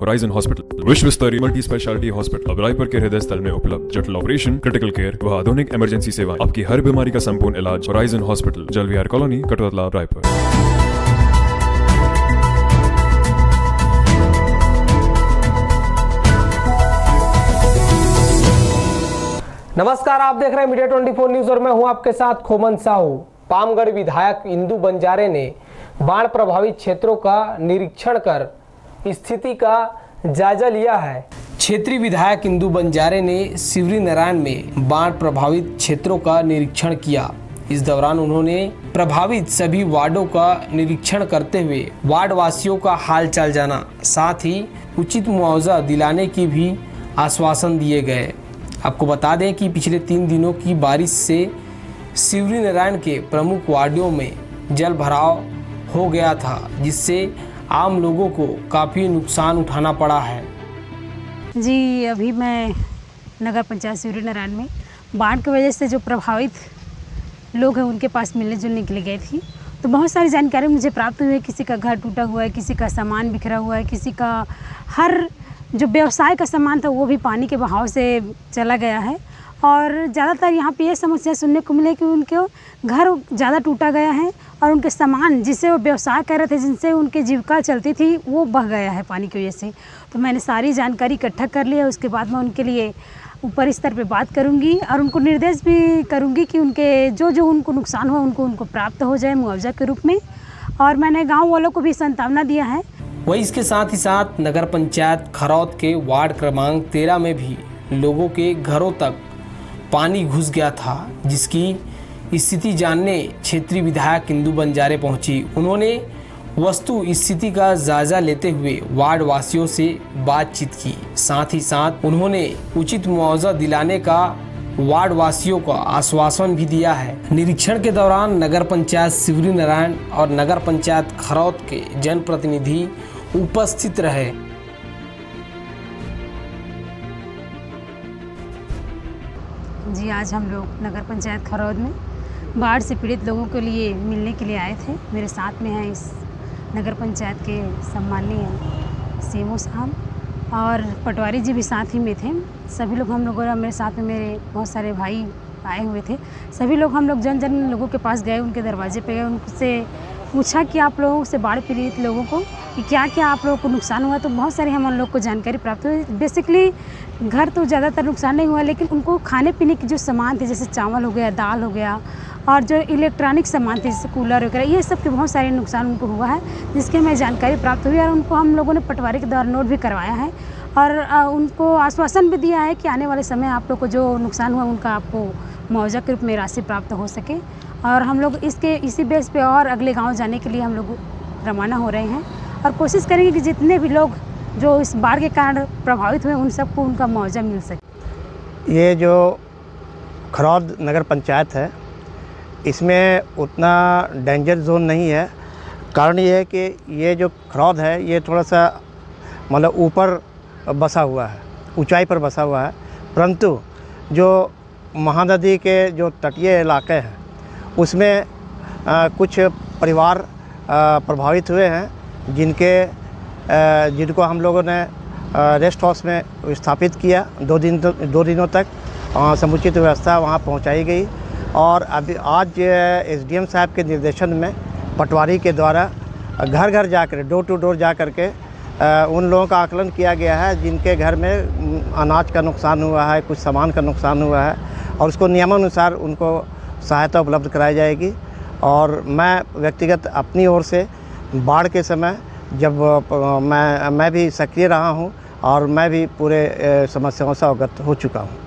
Horizon hospital विश्व स्तरीय multi speciality hospital अब रायपुर के हृदय स्थल में उपलब्ध। जटिल ऑपरेशन, क्रिटिकल केयर व आधुनिक इमरजेंसी सेवाएं, आपकी हर बीमारी का संपूर्ण इलाज। Horizon hospital, जलविहार colony, Katotala, Raipur. नमस्कार, आप देख रहे हैं मीडिया 24 न्यूज और मैं हूं आपके साथ खोमन साहू। पामगढ़ विधायक इंदु बंजारे ने बाढ़ प्रभावित क्षेत्रों का निरीक्षण कर स्थिति का जायजा लिया है। क्षेत्रीय विधायक इंदु बंजारे ने शिवरी नारायण में बाढ़ प्रभावित क्षेत्रों का निरीक्षण किया। इस दौरान उन्होंने प्रभावित सभी वार्डों का निरीक्षण करते हुए वार्ड वासियों का हाल चाल जाना, साथ ही उचित मुआवजा दिलाने की भी आश्वासन दिए गए। आपको बता दें कि पिछले 3 दिनों की बारिश से शिवरी नारायण के प्रमुख वार्डों में जल भराव हो गया था, जिससे आम लोगों को काफ़ी नुकसान उठाना पड़ा है। जी, अभी मैं नगर पंचायत शिवरी नारायण में बाढ़ की वजह से जो प्रभावित लोग हैं उनके पास मिलने जुलने के लिए गई थी। तो बहुत सारी जानकारी मुझे प्राप्त हुई है। किसी का घर टूटा हुआ है, किसी का सामान बिखरा हुआ है, किसी का हर जो व्यवसाय का सामान था वो भी पानी के बहाव से चला गया है। और ज़्यादातर यहाँ पे ये समस्या सुनने को मिले कि उनके घर ज़्यादा टूटा गया है और उनके सामान जिससे वो व्यवसाय कर रहे थे, जिनसे उनकी जीविका चलती थी, वो बह गया है पानी की वजह से। तो मैंने सारी जानकारी इकट्ठा कर लिया। उसके बाद मैं उनके लिए ऊपर स्तर पे बात करूँगी और उनको निर्देश भी करूँगी कि उनके जो उनको नुकसान हुआ उनको प्राप्त हो जाए मुआवजा के रूप में। और मैंने गाँव वालों को भी सांत्वना दिया है। वही इसके साथ ही साथ नगर पंचायत खरौद के वार्ड क्रमांक 13 में भी लोगों के घरों तक पानी घुस गया था, जिसकी स्थिति जानने क्षेत्रीय विधायक इंदु बंजारे पहुंची। उन्होंने वस्तु स्थिति का जायजा लेते हुए वार्ड वासियों से बातचीत की। साथ ही साथ उन्होंने उचित मुआवजा दिलाने का वार्ड वासियों को आश्वासन भी दिया है। निरीक्षण के दौरान नगर पंचायत शिवरी नारायण और नगर पंचायत खरौद के जनप्रतिनिधि उपस्थित रहे। जी, आज हम लोग नगर पंचायत खरौद में बाढ़ से पीड़ित लोगों के लिए मिलने के लिए आए थे। मेरे साथ में हैं इस नगर पंचायत के सम्माननीय सीएमओ साहब और पटवारी जी भी साथ ही में थे। सभी लोग हम लोगों मेरे साथ में मेरे बहुत सारे भाई आए हुए थे। सभी लोग हम लोग जन लोगों के पास गए, उनके दरवाजे पे गए, उनसे पूछा कि आप लोगों से बाढ़ पीड़ित लोगों को कि क्या क्या आप लोगों को नुकसान हुआ। तो बहुत सारे हम लोग को जानकारी प्राप्त हुई। बेसिकली घर तो ज़्यादातर नुकसान नहीं हुआ, लेकिन उनको खाने पीने की जो सामान थे, जैसे चावल हो गया, दाल हो गया और जो इलेक्ट्रॉनिक सामान थे जैसे कूलर वगैरह, ये सब के बहुत सारे नुकसान उनको हुआ है, जिसकी हमें जानकारी प्राप्त हुई। और उनको हम लोगों ने पटवारी के द्वारा नोट भी करवाया है और उनको आश्वासन भी दिया है कि आने वाले समय आप लोग को जो नुकसान हुआ उनका आपको मुआवजा के रूप में राशि प्राप्त हो सके। और हम लोग इसी बेस पे और अगले गांव जाने के लिए हम लोग रवाना हो रहे हैं और कोशिश करेंगे कि जितने भी लोग जो इस बाढ़ के कारण प्रभावित हुए उन सबको उनका मुआवजा मिल सके। ये जो खरौद नगर पंचायत है, इसमें उतना डेंजर जोन नहीं है। कारण ये है कि ये जो खरौद है ये थोड़ा सा मतलब ऊपर बसा हुआ है, ऊंचाई पर बसा हुआ है। परंतु जो महानदी के जो तटीय इलाके हैं उसमें कुछ परिवार प्रभावित हुए हैं, जिनको हम लोगों ने रेस्ट हाउस में स्थापित किया। 2 दिनों तक समुचित व्यवस्था वहां पहुंचाई गई। और अभी आज एसडीएम साहब के निर्देशन में पटवारी के द्वारा घर घर जाकर, डोर टू डोर जा कर के उन लोगों का आकलन किया गया है जिनके घर में अनाज का नुकसान हुआ है, कुछ सामान का नुकसान हुआ है, और उसको नियमानुसार उनको सहायता उपलब्ध कराई जाएगी। और मैं व्यक्तिगत अपनी ओर से बाढ़ के समय जब मैं भी सक्रिय रहा हूं और मैं भी पूरे समस्याओं से अवगत हो चुका हूं।